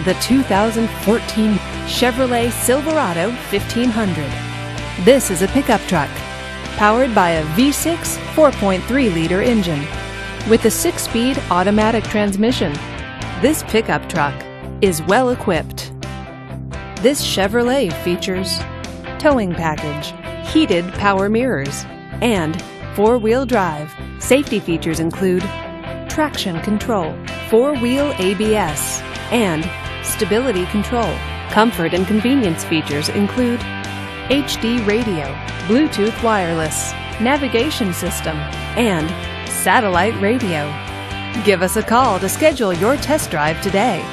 the 2014 Chevrolet Silverado 1500. This is a pickup truck powered by a V6 4.3-liter engine with a 6-speed automatic transmission. This pickup truck is well equipped. This Chevrolet features towing package, heated power mirrors, and 4-wheel drive. Safety features include traction control, 4-wheel ABS, and stability control. Comfort and convenience features include HD radio, Bluetooth wireless, navigation system, and satellite radio. Give us a call to schedule your test drive today.